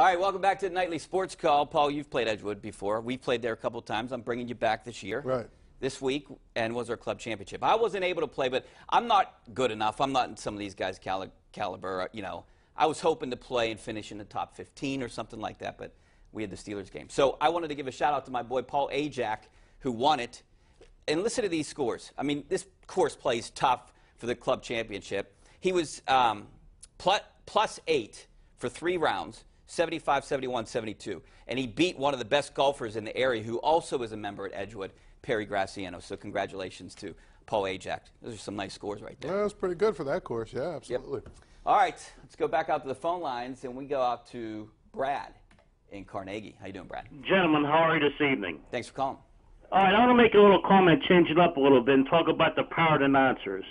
All right, welcome back to the Nightly Sports Call. Paul, you've played Edgewood before. We've played there a couple times. I'm bringing you back this year. Right. This week, and was our club championship. I wasn't able to play, but I'm not good enough. I'm not in some of these guys' caliber. You know, I was hoping to play and finish in the top 15 or something like that, but we had the Steelers game. So I wanted to give a shout-out to my boy Paul Ajak, who won it. And listen to these scores. I mean, this course plays tough for the club championship. He was plus 8 for 3 rounds, 75, 71, 72. And he beat one of the best golfers in the area, who also is a member at Edgewood, Perry Graciano. So congratulations to Paul Ajak. Those are some nice scores right there. Yeah, that's pretty good for that course. Yeah, absolutely. Yep. All right, let's go back out to the phone lines, and we go out to Brad in Carnegie. How you doing, Brad? Gentlemen, how are you this evening? Thanks for calling. All right, I want to make a little comment, change it up a little bit, and talk about the powered announcers.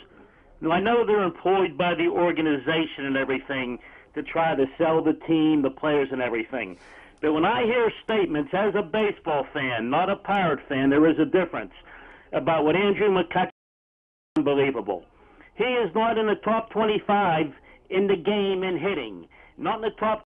Now, I know they're employed by the organization and everything to try to sell the team, the players, and everything. But when I hear statements as a baseball fan, not a Pirate fan, there is a difference about what Andrew McCutcheon is unbelievable. He is not in the top 25 in the game in hitting, not in the top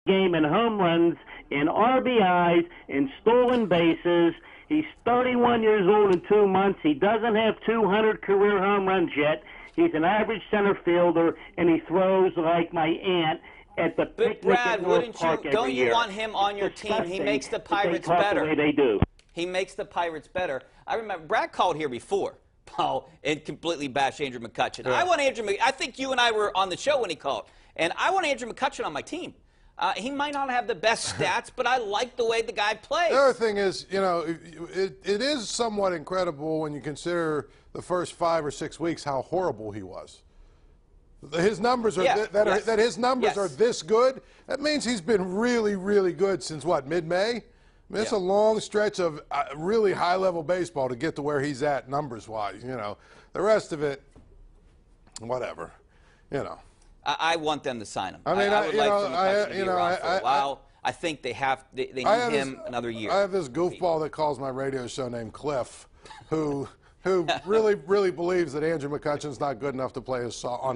game in home runs, in RBIs, in stolen bases. He's 31 years old in 2 months. He doesn't have 200 career home runs yet. He's an average center fielder, and he throws like my aunt at the picnic Brad, at North Park every year. Don't you want him on your team? He makes the Pirates better. The way they do. He makes the Pirates better. I remember Brad called here before, Paul, and completely bashed Andrew McCutcheon. Yeah. I want Andrew. I think you and I were on the show when he called, and I want Andrew McCutcheon on my team. He might not have the best stats, but I like the way the guy plays. The other thing is, you know, it is somewhat incredible when you consider the first 5 or 6 weeks how horrible he was. His numbers are that his numbers are this good. That means he's been really, really good since what, mid-May? I mean, it's a long stretch of really high-level baseball to get to where he's at numbers-wise. You know, the rest of it, whatever. You know. I want them to sign him. I mean, I would like them to be around for a while. I think they need him another year. I have this goofball that calls my radio show named Cliff, who really, really believes that Andrew McCutcheon's not good enough to play on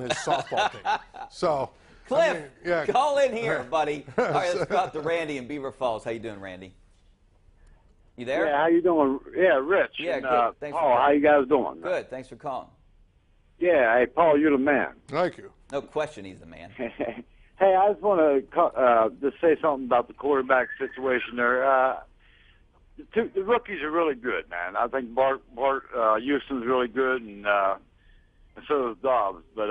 his softball team. So, Cliff, I mean, yeah. Call in here, buddy. All right, let's go out to Randy in Beaver Falls. How you doing, Randy? You there? Yeah, how you doing? Yeah, Rich. Yeah, and, good. Thanks Paul, how you guys doing? Good. Thanks for calling. Yeah, hey, Paul, you're the man. Thank you. No question, he's the man. Hey, I just want to just say something about the quarterback situation there. The rookies are really good, man. I think Bart Houston's really good, and so is Dobbs. But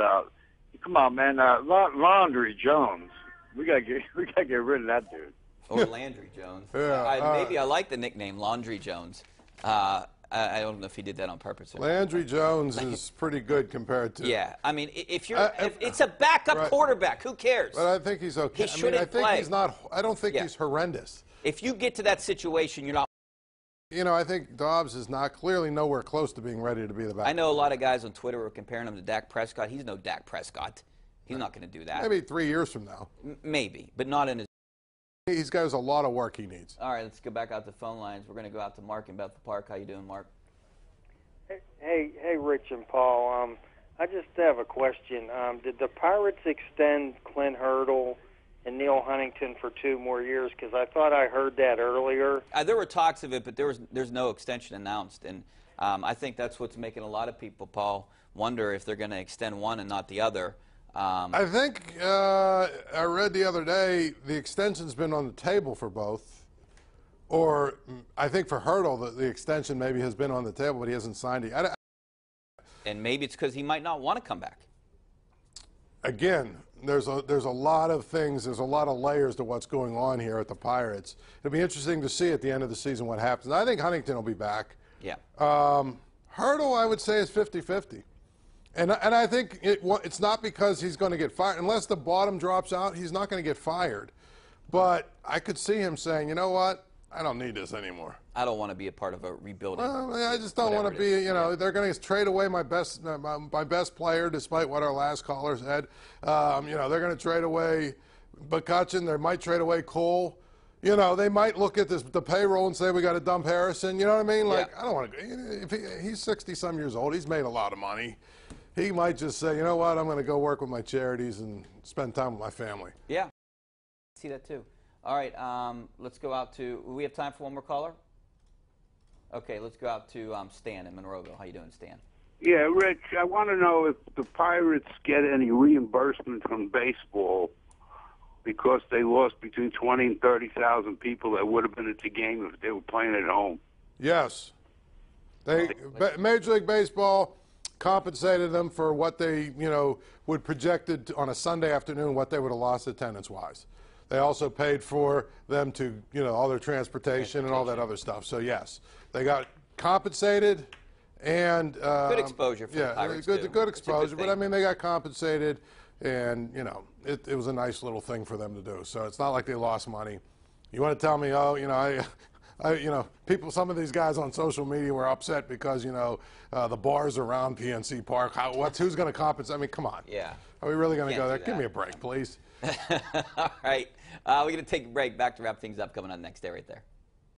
come on, man, Laundry Jones, we gotta get rid of that dude. Or Landry Jones. Yeah, maybe I like the nickname Laundry Jones. I don't know if he did that on purpose. Landry Jones is pretty good compared to. Yeah, I mean, if it's a backup quarterback, who cares? But I think he's okay. He shouldn't play. He's not. I don't think he's horrendous. If you get to that situation, you're not. You know, I think Dobbs is clearly nowhere close to being ready to be the backup. I know a lot of guys on Twitter were comparing him to Dak Prescott. He's no Dak Prescott. He's not going to do that. Maybe 3 years from now. Maybe, but not in his. He's got a lot of work he needs. All right, let's go back out to the phone lines. We're going to go out to Mark in Bethel Park. How you doing, Mark? Hey, Rich and Paul. I just have a question. Did the Pirates extend Clint Hurdle and Neil Huntington for 2 more years? Because I thought I heard that earlier. There were talks of it, but there's no extension announced, and I think that's what's making a lot of people, Paul, wonder if they're going to extend one and not the other. I think I read the other day the extension's been on the table for both. Or I think for Hurdle, the extension maybe has been on the table, but he hasn't signed it. And maybe it's because he might not want to come back. Again, there's a lot of things, there's a lot of layers to what's going on here at the Pirates. It'll be interesting to see at the end of the season what happens. I think Huntington will be back. Yeah. Hurdle, I would say, is 50-50. And I think it's not because he's going to get fired. Unless the bottom drops out, he's not going to get fired. But I could see him saying, you know what? I don't need this anymore. I don't want to be a part of a rebuilding. Well, I just don't want to be, you know, they're going to trade away my best player, despite what our last caller said. You know, they're going to trade away McCutcheon. They might trade away Cole. You know, they might look at the payroll and say we got to dump Harrison. You know what I mean? Like, I don't want to. If he's 60-some years old, he's made a lot of money. He might just say, you know what, I'm going to go work with my charities and spend time with my family. Yeah. see that too. All right, let's go out to, we have time for one more caller? Okay, let's go out to Stan in Monroeville. How you doing, Stan? Yeah, Rich, I want to know if the Pirates get any reimbursement from baseball because they lost between 20 and 30,000 people that would have been at the game if they were playing at home. Yes. Major League Baseball compensated them for what they, would projected on a Sunday afternoon what they would have lost attendance-wise. They also paid for them to, all their transportation and all that other stuff. So, yes, they got compensated and good exposure for the Pirates, good exposure. But, I mean, they got compensated and, it was a nice little thing for them to do. So it's not like they lost money. You want to tell me, some of these guys on social media were upset because, the bars around PNC Park. Who's going to compensate? I mean, come on. Yeah. Are we really going to go there? Give me a break, please. All right. We're going to take a break. Back to wrap things up. Coming on next. Stay right there.